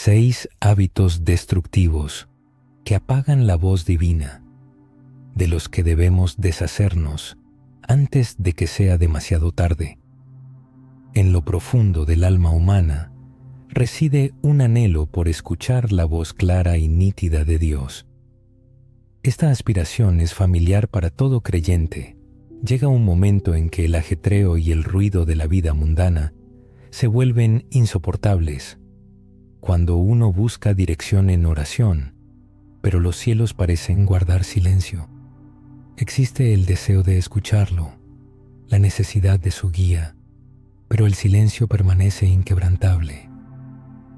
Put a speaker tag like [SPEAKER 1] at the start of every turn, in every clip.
[SPEAKER 1] 6 hábitos destructivos que apagan la voz divina, de los que debemos deshacernos antes de que sea demasiado tarde. En lo profundo del alma humana reside un anhelo por escuchar la voz clara y nítida de Dios. Esta aspiración es familiar para todo creyente. Llega un momento en que el ajetreo y el ruido de la vida mundana se vuelven insoportables, cuando uno busca dirección en oración, pero los cielos parecen guardar silencio. Existe el deseo de escucharlo, la necesidad de su guía, pero el silencio permanece inquebrantable.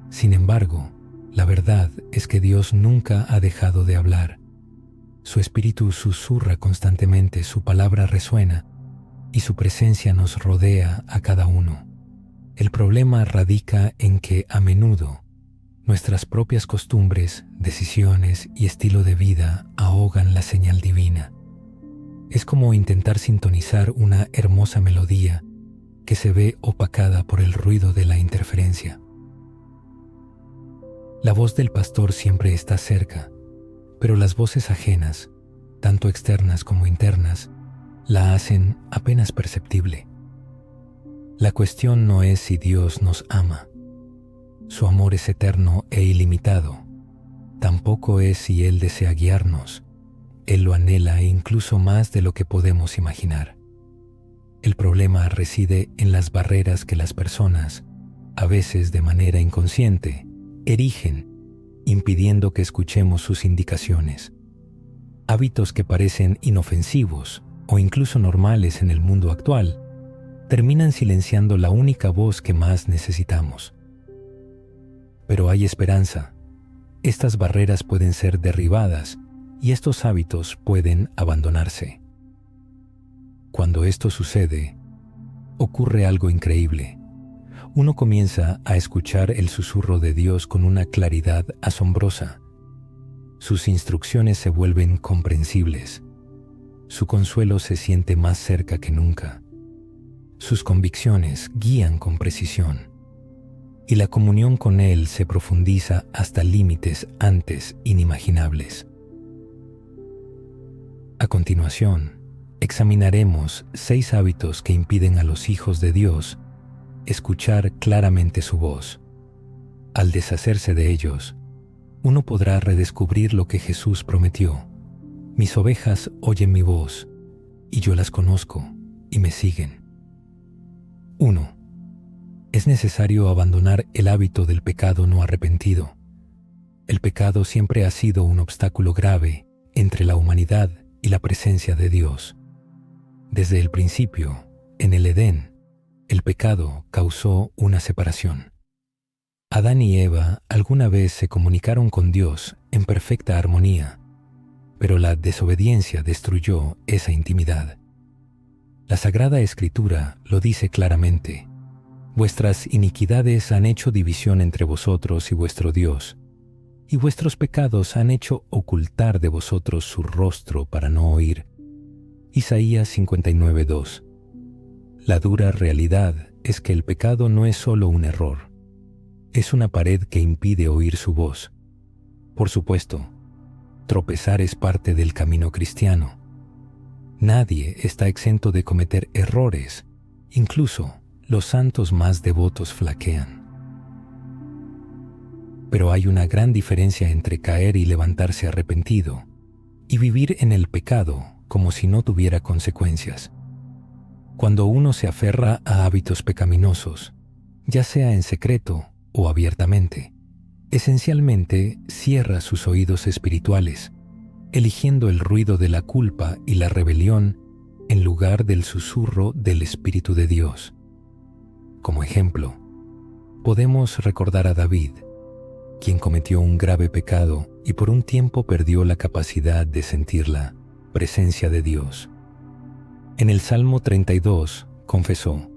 [SPEAKER 1] Sin embargo, la verdad es que Dios nunca ha dejado de hablar. Su espíritu susurra constantemente, su palabra resuena y su presencia nos rodea a cada uno. El problema radica en que a menudo nuestras propias costumbres, decisiones y estilo de vida ahogan la señal divina. Es como intentar sintonizar una hermosa melodía que se ve opacada por el ruido de la interferencia. La voz del pastor siempre está cerca, pero las voces ajenas, tanto externas como internas, la hacen apenas perceptible. La cuestión no es si Dios nos ama. Su amor es eterno e ilimitado. Tampoco es si Él desea guiarnos. Él lo anhela incluso más de lo que podemos imaginar. El problema reside en las barreras que las personas, a veces de manera inconsciente, erigen, impidiendo que escuchemos sus indicaciones. Hábitos que parecen inofensivos o incluso normales en el mundo actual terminan silenciando la única voz que más necesitamos. Pero hay esperanza. Estas barreras pueden ser derribadas y estos hábitos pueden abandonarse. Cuando esto sucede, ocurre algo increíble. Uno comienza a escuchar el susurro de Dios con una claridad asombrosa. Sus instrucciones se vuelven comprensibles. Su consuelo se siente más cerca que nunca. Sus convicciones guían con precisión. Y la comunión con Él se profundiza hasta límites antes inimaginables. A continuación, examinaremos 6 hábitos que impiden a los hijos de Dios escuchar claramente su voz. Al deshacerse de ellos, uno podrá redescubrir lo que Jesús prometió. Mis ovejas oyen mi voz, y yo las conozco, y me siguen. 1. Es necesario abandonar el hábito del pecado no arrepentido. El pecado siempre ha sido un obstáculo grave entre la humanidad y la presencia de Dios. Desde el principio, en el Edén, el pecado causó una separación. Adán y Eva alguna vez se comunicaron con Dios en perfecta armonía, pero la desobediencia destruyó esa intimidad. La Sagrada Escritura lo dice claramente: vuestras iniquidades han hecho división entre vosotros y vuestro Dios, y vuestros pecados han hecho ocultar de vosotros su rostro para no oír. Isaías 59:2. La dura realidad es que el pecado no es solo un error, es una pared que impide oír su voz. Por supuesto, tropezar es parte del camino cristiano. Nadie está exento de cometer errores, incluso los santos más devotos flaquean. Pero hay una gran diferencia entre caer y levantarse arrepentido y vivir en el pecado como si no tuviera consecuencias. Cuando uno se aferra a hábitos pecaminosos, ya sea en secreto o abiertamente, esencialmente cierra sus oídos espirituales, eligiendo el ruido de la culpa y la rebelión en lugar del susurro del Espíritu de Dios. Como ejemplo, podemos recordar a David, quien cometió un grave pecado y por un tiempo perdió la capacidad de sentir la presencia de Dios. En el Salmo 32 confesó: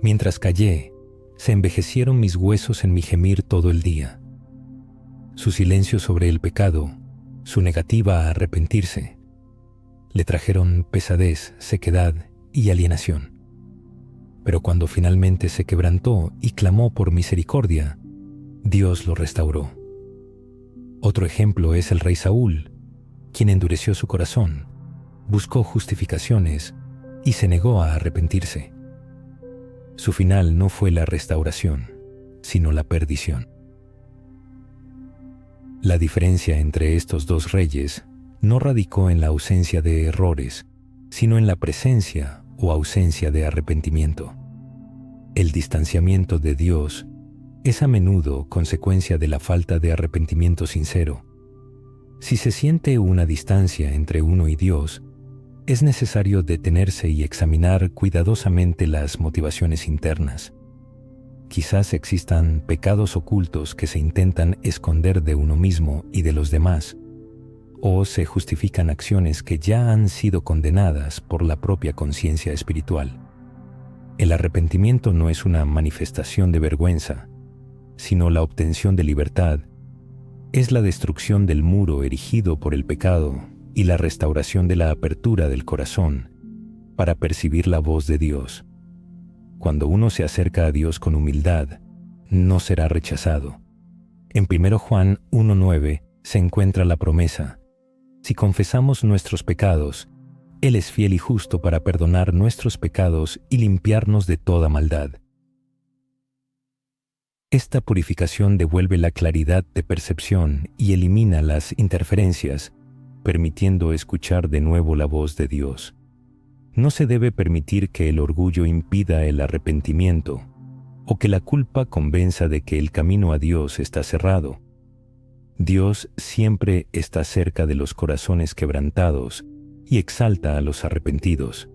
[SPEAKER 1] mientras callé, se envejecieron mis huesos en mi gemir todo el día. Su silencio sobre el pecado, su negativa a arrepentirse, le trajeron pesadez, sequedad y alienación. Pero cuando finalmente se quebrantó y clamó por misericordia, Dios lo restauró. Otro ejemplo es el rey Saúl, quien endureció su corazón, buscó justificaciones y se negó a arrepentirse. Su final no fue la restauración, sino la perdición. La diferencia entre estos dos reyes no radicó en la ausencia de errores, sino en la presencia o ausencia de arrepentimiento. El distanciamiento de Dios es a menudo consecuencia de la falta de arrepentimiento sincero. Si se siente una distancia entre uno y Dios, es necesario detenerse y examinar cuidadosamente las motivaciones internas. Quizás existan pecados ocultos que se intentan esconder de uno mismo y de los demás, o se justifican acciones que ya han sido condenadas por la propia conciencia espiritual. El arrepentimiento no es una manifestación de vergüenza, sino la obtención de libertad. Es la destrucción del muro erigido por el pecado y la restauración de la apertura del corazón para percibir la voz de Dios. Cuando uno se acerca a Dios con humildad, no será rechazado. En 1 Juan 1:9 se encuentra la promesa: si confesamos nuestros pecados, Él es fiel y justo para perdonar nuestros pecados y limpiarnos de toda maldad. Esta purificación devuelve la claridad de percepción y elimina las interferencias, permitiendo escuchar de nuevo la voz de Dios. No se debe permitir que el orgullo impida el arrepentimiento o que la culpa convenza de que el camino a Dios está cerrado. Dios siempre está cerca de los corazones quebrantados y exalta a los arrepentidos.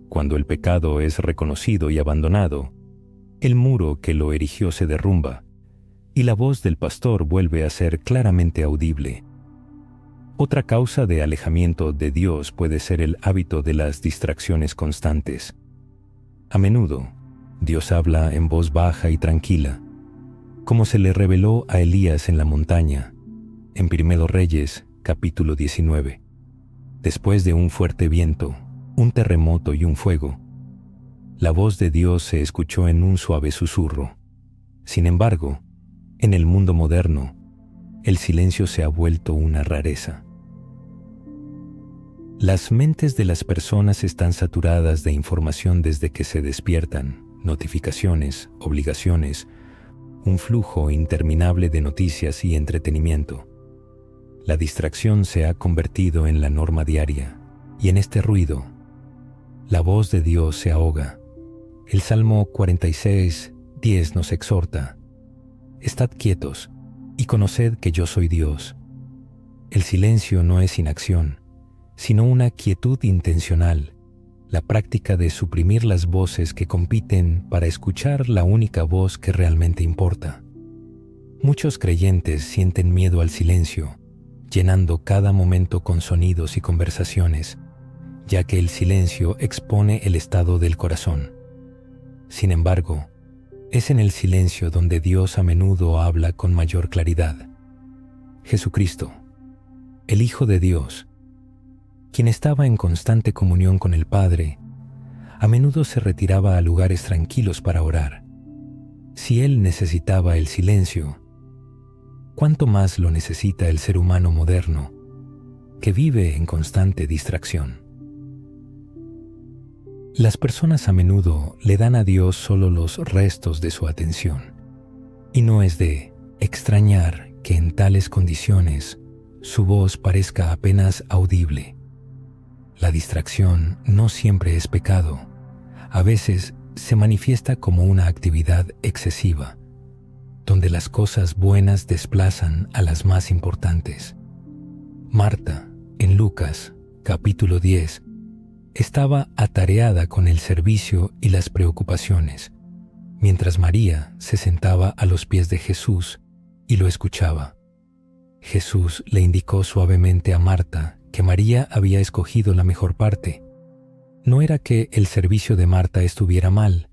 [SPEAKER 1] Cuando el pecado es reconocido y abandonado, el muro que lo erigió se derrumba y la voz del pastor vuelve a ser claramente audible. Otra causa de alejamiento de Dios puede ser el hábito de las distracciones constantes. A menudo, Dios habla en voz baja y tranquila, como se le reveló a Elías en la montaña, en 1 Reyes, capítulo 19. Después de un fuerte viento, un terremoto y un fuego, la voz de Dios se escuchó en un suave susurro. Sin embargo, en el mundo moderno, el silencio se ha vuelto una rareza. Las mentes de las personas están saturadas de información desde que se despiertan, notificaciones, obligaciones, un flujo interminable de noticias y entretenimiento. La distracción se ha convertido en la norma diaria, y en este ruido, la voz de Dios se ahoga. El Salmo 46:10 nos exhorta: «Estad quietos y conoced que yo soy Dios». El silencio no es inacción, sino una quietud intencional, la práctica de suprimir las voces que compiten para escuchar la única voz que realmente importa. Muchos creyentes sienten miedo al silencio, llenando cada momento con sonidos y conversaciones, ya que el silencio expone el estado del corazón. Sin embargo, es en el silencio donde Dios a menudo habla con mayor claridad. Jesucristo, el Hijo de Dios, quien estaba en constante comunión con el Padre, a menudo se retiraba a lugares tranquilos para orar. Si Él necesitaba el silencio, ¿cuánto más lo necesita el ser humano moderno, que vive en constante distracción? Las personas a menudo le dan a Dios solo los restos de su atención, y no es de extrañar que en tales condiciones su voz parezca apenas audible. La distracción no siempre es pecado. A veces se manifiesta como una actividad excesiva, donde las cosas buenas desplazan a las más importantes. Marta, en Lucas, capítulo 10, estaba atareada con el servicio y las preocupaciones, mientras María se sentaba a los pies de Jesús y lo escuchaba. Jesús le indicó suavemente a Marta que María había escogido la mejor parte. No era que el servicio de Marta estuviera mal,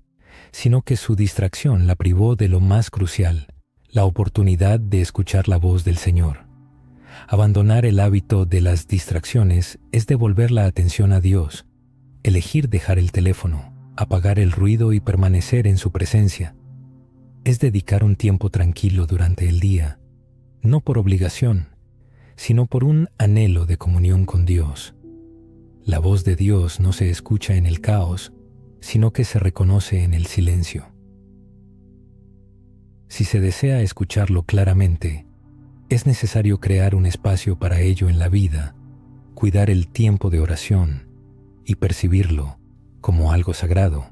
[SPEAKER 1] sino que su distracción la privó de lo más crucial, la oportunidad de escuchar la voz del Señor. Abandonar el hábito de las distracciones es devolver la atención a Dios, elegir dejar el teléfono, apagar el ruido y permanecer en su presencia. es dedicar un tiempo tranquilo durante el día, no por obligación, sino por un anhelo de comunión con Dios. La voz de Dios no se escucha en el caos, sino que se reconoce en el silencio. Si se desea escucharlo claramente, es necesario crear un espacio para ello en la vida, cuidar el tiempo de oración y percibirlo como algo sagrado.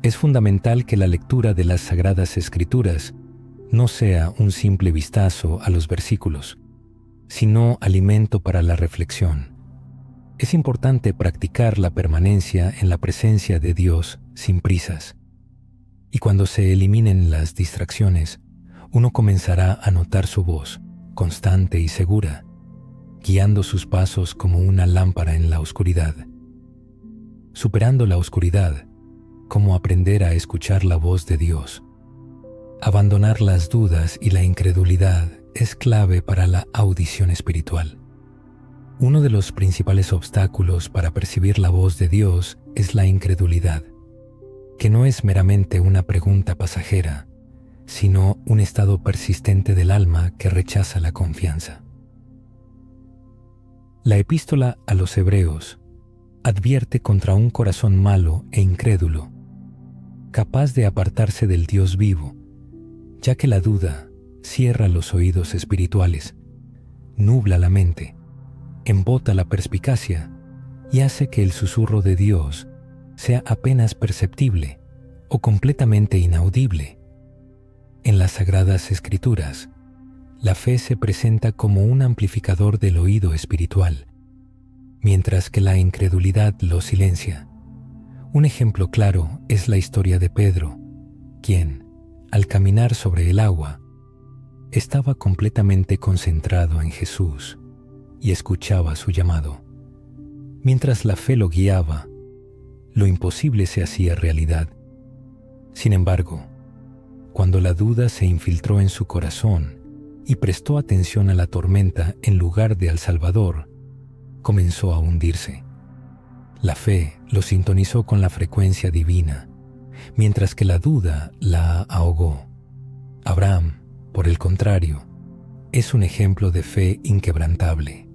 [SPEAKER 1] Es fundamental que la lectura de las Sagradas Escrituras no sea un simple vistazo a los versículos, sino alimento para la reflexión. Es importante practicar la permanencia en la presencia de Dios sin prisas. Y cuando se eliminen las distracciones, uno comenzará a notar su voz, constante y segura, guiando sus pasos como una lámpara en la oscuridad. Superando la oscuridad, como aprender a escuchar la voz de Dios. Abandonar las dudas y la incredulidad es clave para la audición espiritual. Uno de los principales obstáculos para percibir la voz de Dios es la incredulidad, que no es meramente una pregunta pasajera, sino un estado persistente del alma que rechaza la confianza. La epístola a los Hebreos advierte contra un corazón malo e incrédulo, capaz de apartarse del Dios vivo, ya que la duda cierra los oídos espirituales, nubla la mente, embota la perspicacia y hace que el susurro de Dios sea apenas perceptible o completamente inaudible. En las Sagradas Escrituras, la fe se presenta como un amplificador del oído espiritual, mientras que la incredulidad lo silencia. Un ejemplo claro es la historia de Pedro, quien, al caminar sobre el agua, estaba completamente concentrado en Jesús y escuchaba su llamado. Mientras la fe lo guiaba, lo imposible se hacía realidad. Sin embargo, cuando la duda se infiltró en su corazón y prestó atención a la tormenta en lugar de al Salvador, comenzó a hundirse. La fe lo sintonizó con la frecuencia divina, mientras que la duda la ahogó. Abraham, por el contrario, es un ejemplo de fe inquebrantable.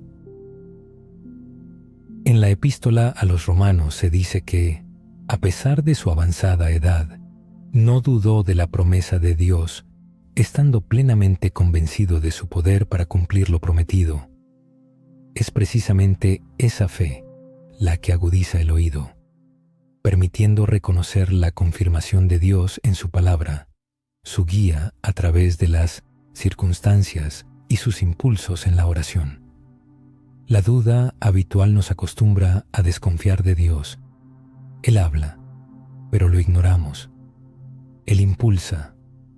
[SPEAKER 1] En la epístola a los Romanos se dice que, a pesar de su avanzada edad, no dudó de la promesa de Dios, estando plenamente convencido de su poder para cumplir lo prometido. Es precisamente esa fe la que agudiza el oído, permitiendo reconocer la confirmación de Dios en su palabra, su guía a través de las circunstancias y sus impulsos en la oración. La duda habitual nos acostumbra a desconfiar de Dios. Él habla, pero lo ignoramos. Él impulsa,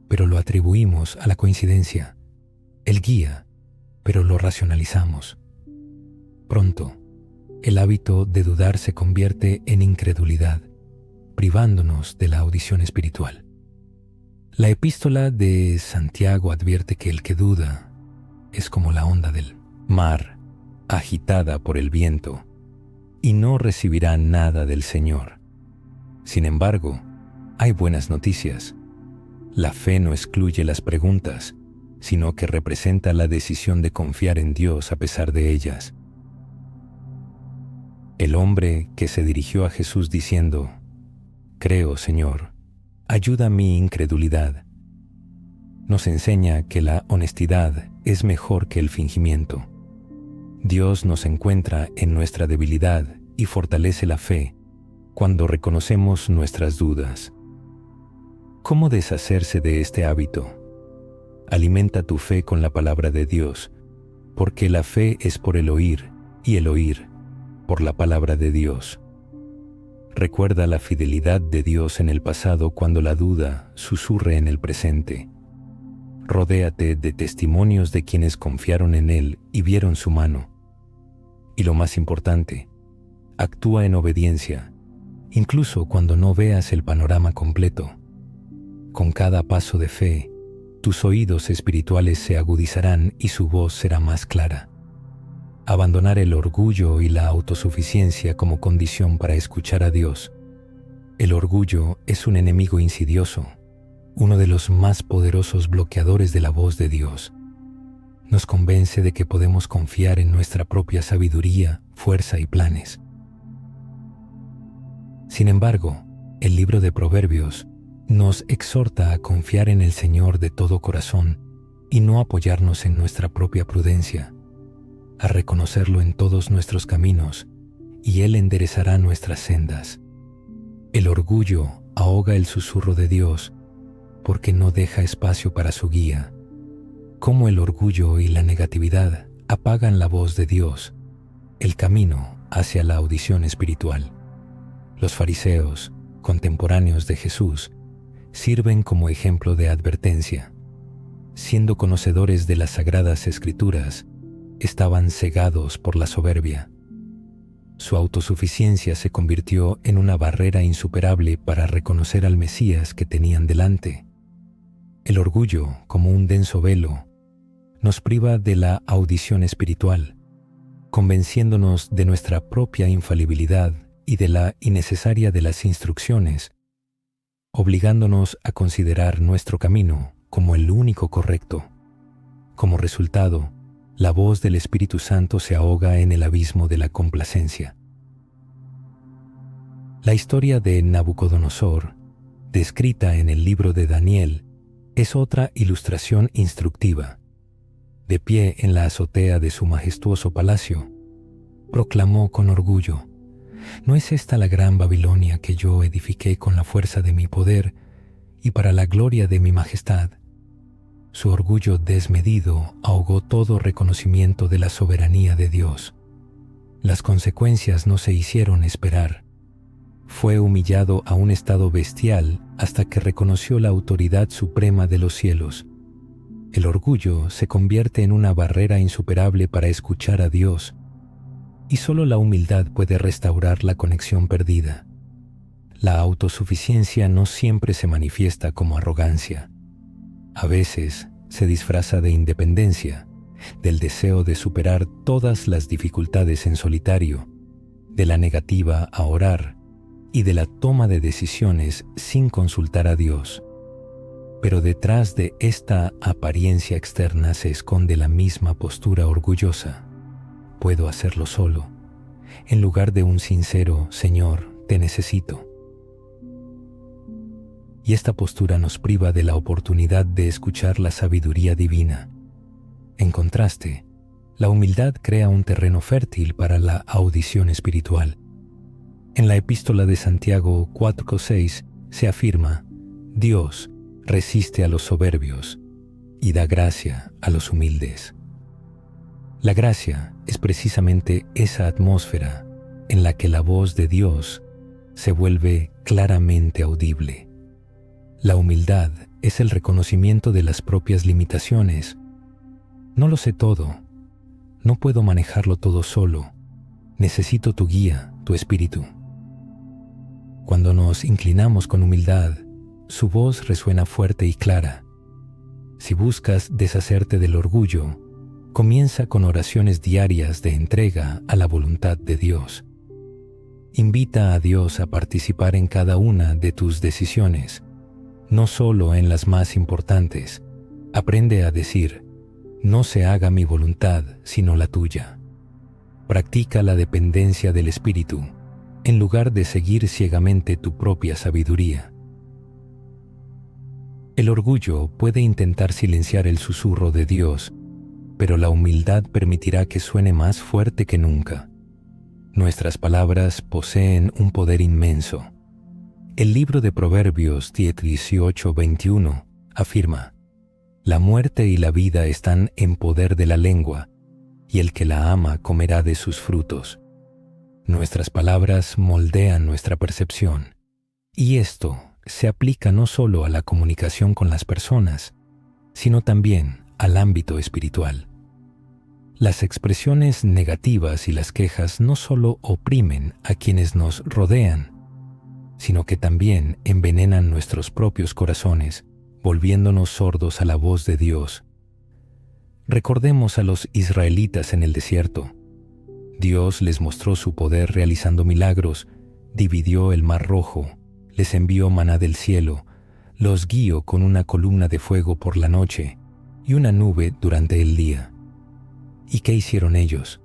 [SPEAKER 1] pero lo atribuimos a la coincidencia. Él guía, pero lo racionalizamos. Pronto, el hábito de dudar se convierte en incredulidad, privándonos de la audición espiritual. La epístola de Santiago advierte que el que duda es como la onda del mar, agitada por el viento, y no recibirá nada del Señor. Sin embargo, hay buenas noticias. La fe no excluye las preguntas, sino que representa la decisión de confiar en Dios a pesar de ellas. El hombre que se dirigió a Jesús diciendo, «Creo, Señor, ayuda mi incredulidad», nos enseña que la honestidad es mejor que el fingimiento. Dios nos encuentra en nuestra debilidad y fortalece la fe cuando reconocemos nuestras dudas. ¿Cómo deshacerse de este hábito? Alimenta tu fe con la palabra de Dios, porque la fe es por el oír y el oír por la palabra de Dios. Recuerda la fidelidad de Dios en el pasado cuando la duda susurre en el presente. Rodéate de testimonios de quienes confiaron en Él y vieron su mano. Y lo más importante, actúa en obediencia, incluso cuando no veas el panorama completo. Con cada paso de fe, tus oídos espirituales se agudizarán y su voz será más clara. Abandonar el orgullo y la autosuficiencia como condición para escuchar a Dios. El orgullo es un enemigo insidioso. uno de los más poderosos bloqueadores de la voz de Dios. Nos convence de que podemos confiar en nuestra propia sabiduría, fuerza y planes. Sin embargo, el libro de Proverbios nos exhorta a confiar en el Señor de todo corazón y no apoyarnos en nuestra propia prudencia, a reconocerlo en todos nuestros caminos, y Él enderezará nuestras sendas. El orgullo ahoga el susurro de Dios, porque no deja espacio para su guía. Como el orgullo y la negatividad apagan la voz de Dios, el camino hacia la audición espiritual. Los fariseos, contemporáneos de Jesús, sirven como ejemplo de advertencia. Siendo conocedores de las sagradas escrituras, estaban cegados por la soberbia. Su autosuficiencia se convirtió en una barrera insuperable para reconocer al Mesías que tenían delante. El orgullo, como un denso velo, nos priva de la audición espiritual, convenciéndonos de nuestra propia infalibilidad y de la innecesaria de las instrucciones, obligándonos a considerar nuestro camino como el único correcto. Como resultado, la voz del Espíritu Santo se ahoga en el abismo de la complacencia. La historia de Nabucodonosor, descrita en el libro de Daniel, es otra ilustración instructiva. De pie en la azotea de su majestuoso palacio, proclamó con orgullo: ¿No es esta la gran Babilonia que yo edifiqué con la fuerza de mi poder y para la gloria de mi majestad? Su orgullo desmedido ahogó todo reconocimiento de la soberanía de Dios. Las consecuencias no se hicieron esperar. Fue humillado a un estado bestial hasta que reconoció la autoridad suprema de los cielos. El orgullo se convierte en una barrera insuperable para escuchar a Dios, y solo la humildad puede restaurar la conexión perdida. La autosuficiencia no siempre se manifiesta como arrogancia. A veces se disfraza de independencia, del deseo de superar todas las dificultades en solitario, de la negativa a orar y de la toma de decisiones sin consultar a Dios. Pero detrás de esta apariencia externa se esconde la misma postura orgullosa. Puedo hacerlo solo, en lugar de un sincero «Señor, te necesito». Y esta postura nos priva de la oportunidad de escuchar la sabiduría divina. En contraste, la humildad crea un terreno fértil para la audición espiritual. En la epístola de Santiago 4:6 se afirma: Dios resiste a los soberbios y da gracia a los humildes. La gracia es precisamente esa atmósfera en la que la voz de Dios se vuelve claramente audible. La humildad es el reconocimiento de las propias limitaciones. No lo sé todo. No puedo manejarlo todo solo. Necesito tu guía, tu espíritu. Cuando nos inclinamos con humildad, su voz resuena fuerte y clara. Si buscas deshacerte del orgullo, comienza con oraciones diarias de entrega a la voluntad de Dios. Invita a Dios a participar en cada una de tus decisiones, no solo en las más importantes. Aprende a decir: no se haga mi voluntad, sino la tuya. Practica la dependencia del Espíritu, en lugar de seguir ciegamente tu propia sabiduría. El orgullo puede intentar silenciar el susurro de Dios, pero la humildad permitirá que suene más fuerte que nunca. Nuestras palabras poseen un poder inmenso. El libro de Proverbios 18:21 afirma: la muerte y la vida están en poder de la lengua, y el que la ama comerá de sus frutos. Nuestras palabras moldean nuestra percepción, y esto se aplica no solo a la comunicación con las personas, sino también al ámbito espiritual. Las expresiones negativas y las quejas no solo oprimen a quienes nos rodean, sino que también envenenan nuestros propios corazones, volviéndonos sordos a la voz de Dios. Recordemos a los israelitas en el desierto. Dios les mostró su poder realizando milagros, dividió el Mar Rojo, les envió maná del cielo, los guío con una columna de fuego por la noche y una nube durante el día. ¿Y qué hicieron ellos?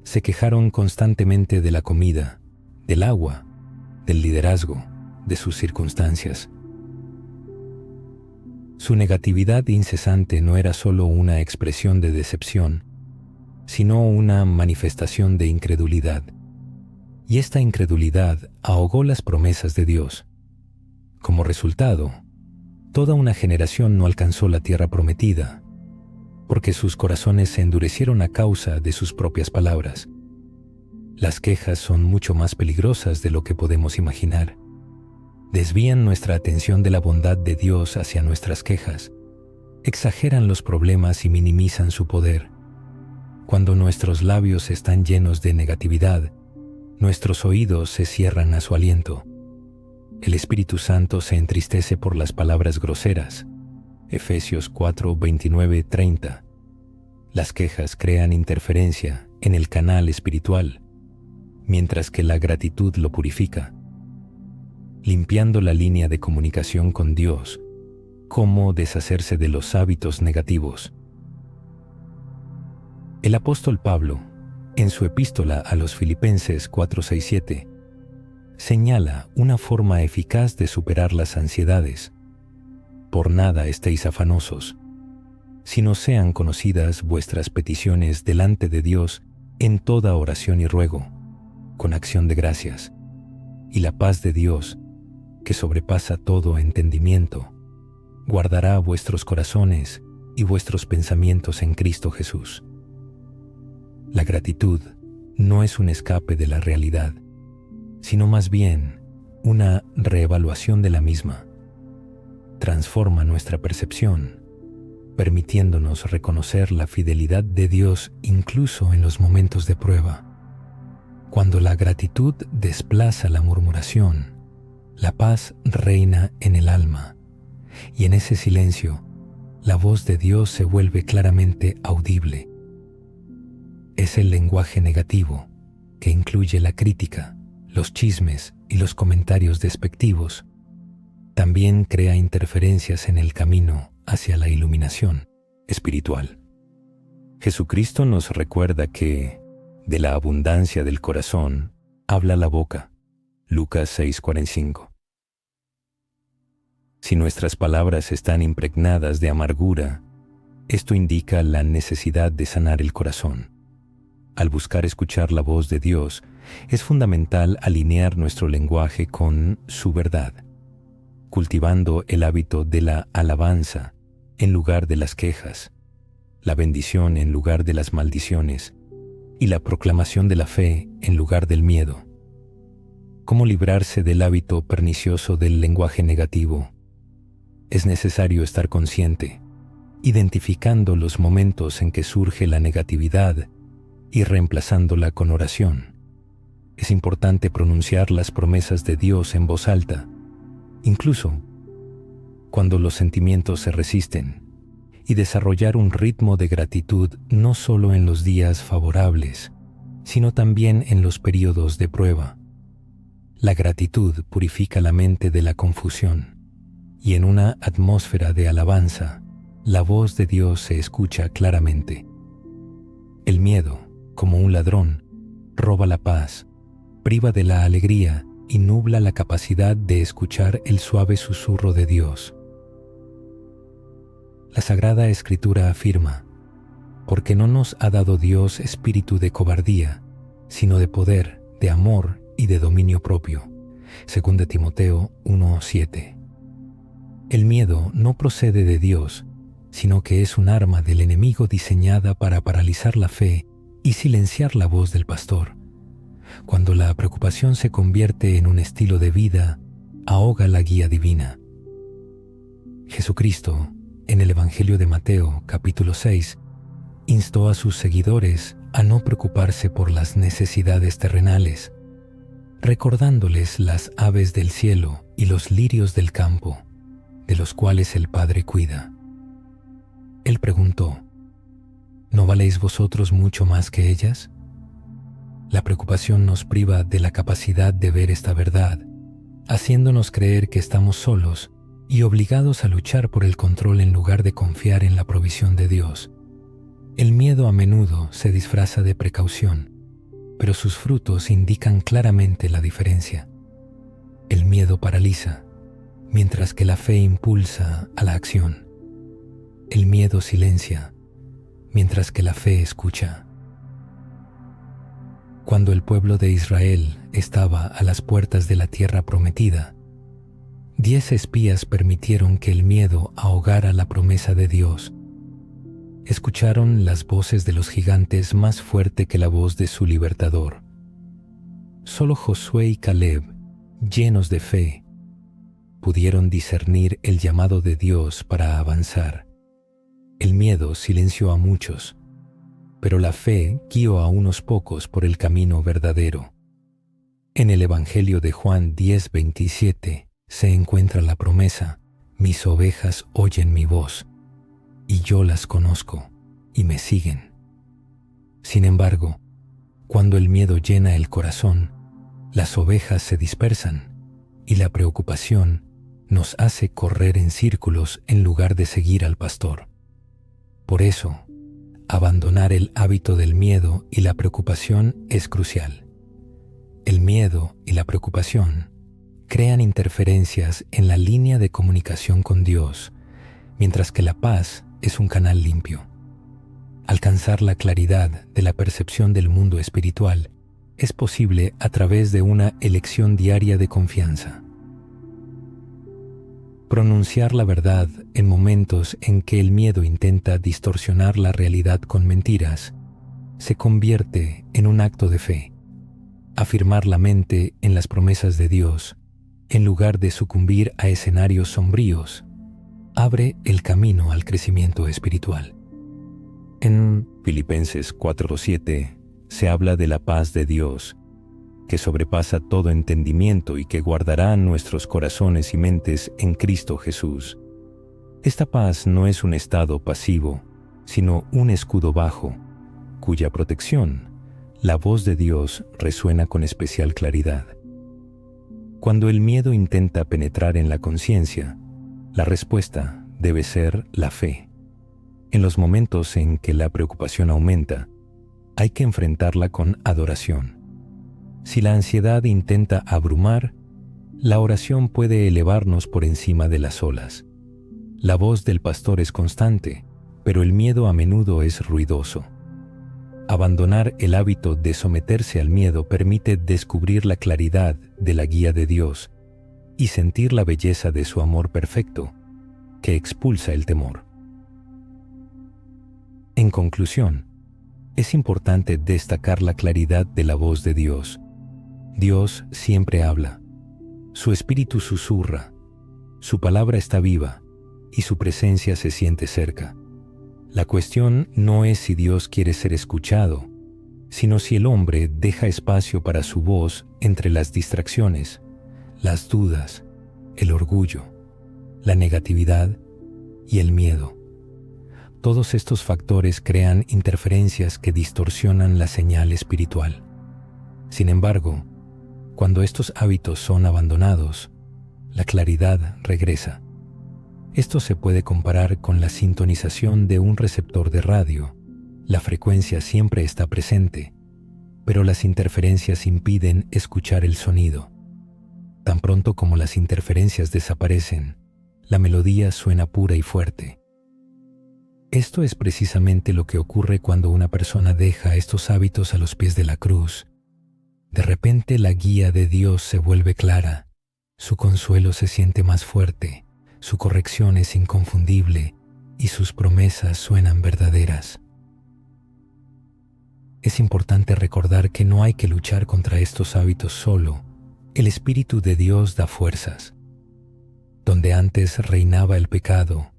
[SPEAKER 1] Se quejaron constantemente de la comida, del agua, del liderazgo, de sus circunstancias. Su negatividad incesante no era solo una expresión de decepción, sino una manifestación de incredulidad. Y esta incredulidad ahogó las promesas de Dios. Como resultado, toda una generación no alcanzó la tierra prometida, porque sus corazones se endurecieron a causa de sus propias palabras. Las quejas son mucho más peligrosas de lo que podemos imaginar. Desvían nuestra atención de la bondad de Dios hacia nuestras quejas, exageran los problemas y minimizan su poder. Cuando nuestros labios están llenos de negatividad, nuestros oídos se cierran a su aliento. El Espíritu Santo se entristece por las palabras groseras. Efesios 4, 29, 30. Las quejas crean interferencia en el canal espiritual, mientras que la gratitud lo purifica, limpiando la línea de comunicación con Dios. ¿Cómo deshacerse de los hábitos negativos? El apóstol Pablo, en su epístola a los Filipenses 4:6-7, señala una forma eficaz de superar las ansiedades. Por nada estéis afanosos, sino sean conocidas vuestras peticiones delante de Dios en toda oración y ruego, con acción de gracias, y la paz de Dios, que sobrepasa todo entendimiento, guardará vuestros corazones y vuestros pensamientos en Cristo Jesús. La gratitud no es un escape de la realidad, sino más bien una reevaluación de la misma. Transforma nuestra percepción, permitiéndonos reconocer la fidelidad de Dios incluso en los momentos de prueba. Cuando la gratitud desplaza la murmuración, la paz reina en el alma, y en ese silencio, la voz de Dios se vuelve claramente audible. Es el lenguaje negativo, que incluye la crítica, los chismes y los comentarios despectivos. También crea interferencias en el camino hacia la iluminación espiritual. Jesucristo nos recuerda que de la abundancia del corazón habla la boca. Lucas 6:45. Si nuestras palabras están impregnadas de amargura, esto indica la necesidad de sanar el corazón. Al buscar escuchar la voz de Dios, es fundamental alinear nuestro lenguaje con su verdad, cultivando el hábito de la alabanza en lugar de las quejas, la bendición en lugar de las maldiciones y la proclamación de la fe en lugar del miedo. ¿Cómo librarse del hábito pernicioso del lenguaje negativo? Es necesario estar consciente, identificando los momentos en que surge la negatividad y reemplazándola con oración. Es importante pronunciar las promesas de Dios en voz alta, incluso cuando los sentimientos se resisten, y desarrollar un ritmo de gratitud no solo en los días favorables, sino también en los períodos de prueba. La gratitud purifica la mente de la confusión, y en una atmósfera de alabanza, la voz de Dios se escucha claramente. El miedo, como un ladrón, roba la paz, priva de la alegría y nubla la capacidad de escuchar el suave susurro de Dios. La Sagrada Escritura afirma: porque no nos ha dado Dios espíritu de cobardía, sino de poder, de amor y de dominio propio. 2 Timoteo 1:7. El miedo no procede de Dios, sino que es un arma del enemigo diseñada para paralizar la fe y silenciar la voz del pastor. Cuando la preocupación se convierte en un estilo de vida, ahoga la guía divina. Jesucristo, en el Evangelio de Mateo, capítulo 6, instó a sus seguidores a no preocuparse por las necesidades terrenales, recordándoles las aves del cielo y los lirios del campo, de los cuales el Padre cuida. Él preguntó: ¿no valéis vosotros mucho más que ellas? La preocupación nos priva de la capacidad de ver esta verdad, haciéndonos creer que estamos solos y obligados a luchar por el control en lugar de confiar en la provisión de Dios. El miedo a menudo se disfraza de precaución, pero sus frutos indican claramente la diferencia. El miedo paraliza, mientras que la fe impulsa a la acción. El miedo silencia, mientras que la fe escucha. Cuando el pueblo de Israel estaba a las puertas de la tierra prometida, 10 espías permitieron que el miedo ahogara la promesa de Dios. Escucharon las voces de los gigantes más fuerte que la voz de su libertador. Solo Josué y Caleb, llenos de fe, pudieron discernir el llamado de Dios para avanzar. El miedo silenció a muchos, pero la fe guió a unos pocos por el camino verdadero. En el Evangelio de Juan 10:27 se encuentra la promesa: mis ovejas oyen mi voz, y yo las conozco, y me siguen. Sin embargo, cuando el miedo llena el corazón, las ovejas se dispersan, y la preocupación nos hace correr en círculos en lugar de seguir al pastor. Por eso, abandonar el hábito del miedo y la preocupación es crucial. El miedo y la preocupación crean interferencias en la línea de comunicación con Dios, mientras que la paz es un canal limpio. Alcanzar la claridad de la percepción del mundo espiritual es posible a través de una elección diaria de confianza. Pronunciar la verdad en momentos en que el miedo intenta distorsionar la realidad con mentiras se convierte en un acto de fe. Afirmar la mente en las promesas de Dios, en lugar de sucumbir a escenarios sombríos, abre el camino al crecimiento espiritual. En Filipenses 4:7 se habla de la paz de Dios, que sobrepasa todo entendimiento y que guardará nuestros corazones y mentes en Cristo Jesús. Esta paz no es un estado pasivo, sino un escudo bajo, cuya protección, la voz de Dios, resuena con especial claridad. Cuando el miedo intenta penetrar en la conciencia, la respuesta debe ser la fe. En los momentos en que la preocupación aumenta, hay que enfrentarla con adoración. Si la ansiedad intenta abrumar, la oración puede elevarnos por encima de las olas. La voz del pastor es constante, pero el miedo a menudo es ruidoso. Abandonar el hábito de someterse al miedo permite descubrir la claridad de la guía de Dios y sentir la belleza de su amor perfecto, que expulsa el temor. En conclusión, es importante destacar la claridad de la voz de Dios. Dios siempre habla. Su espíritu susurra. Su palabra está viva y su presencia se siente cerca. La cuestión no es si Dios quiere ser escuchado, sino si el hombre deja espacio para su voz entre las distracciones, las dudas, el orgullo, la negatividad y el miedo. Todos estos factores crean interferencias que distorsionan la señal espiritual. Sin embargo, cuando estos hábitos son abandonados, la claridad regresa. Esto se puede comparar con la sintonización de un receptor de radio. La frecuencia siempre está presente, pero las interferencias impiden escuchar el sonido. Tan pronto como las interferencias desaparecen, la melodía suena pura y fuerte. Esto es precisamente lo que ocurre cuando una persona deja estos hábitos a los pies de la cruz. De repente la guía de Dios se vuelve clara, su consuelo se siente más fuerte, su corrección es inconfundible y sus promesas suenan verdaderas. Es importante recordar que no hay que luchar contra estos hábitos solo. El Espíritu de Dios da fuerzas. Donde antes reinaba el pecado,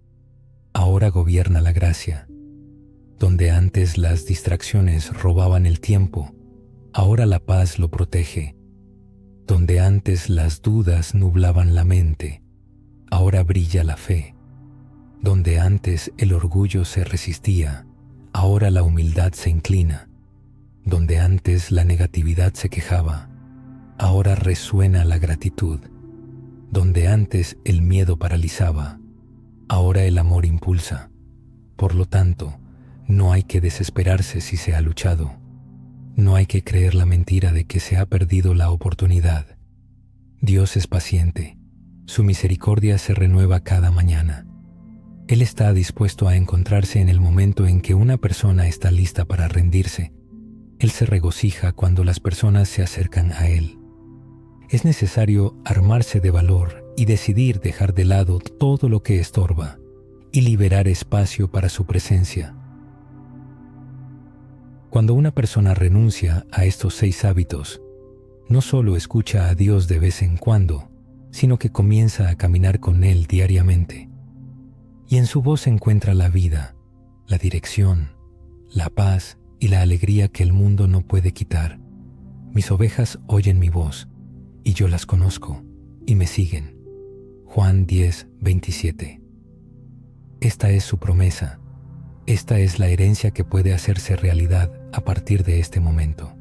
[SPEAKER 1] ahora gobierna la gracia. Donde antes las distracciones robaban el tiempo, ahora la paz lo protege. Donde antes las dudas nublaban la mente, ahora brilla la fe. Donde antes el orgullo se resistía, ahora la humildad se inclina. Donde antes la negatividad se quejaba, ahora resuena la gratitud. Donde antes el miedo paralizaba, ahora el amor impulsa. Por lo tanto, no hay que desesperarse si se ha luchado. No hay que creer la mentira de que se ha perdido la oportunidad. Dios es paciente. Su misericordia se renueva cada mañana. Él está dispuesto a encontrarse en el momento en que una persona está lista para rendirse. Él se regocija cuando las personas se acercan a Él. Es necesario armarse de valor y decidir dejar de lado todo lo que estorba y liberar espacio para su presencia. Cuando una persona renuncia a estos 6 hábitos, no solo escucha a Dios de vez en cuando, sino que comienza a caminar con Él diariamente. Y en su voz encuentra la vida, la dirección, la paz y la alegría que el mundo no puede quitar. Mis ovejas oyen mi voz, y yo las conozco, y me siguen. Juan 10:27. Esta es su promesa. Esta es la herencia que puede hacerse realidad a partir de este momento.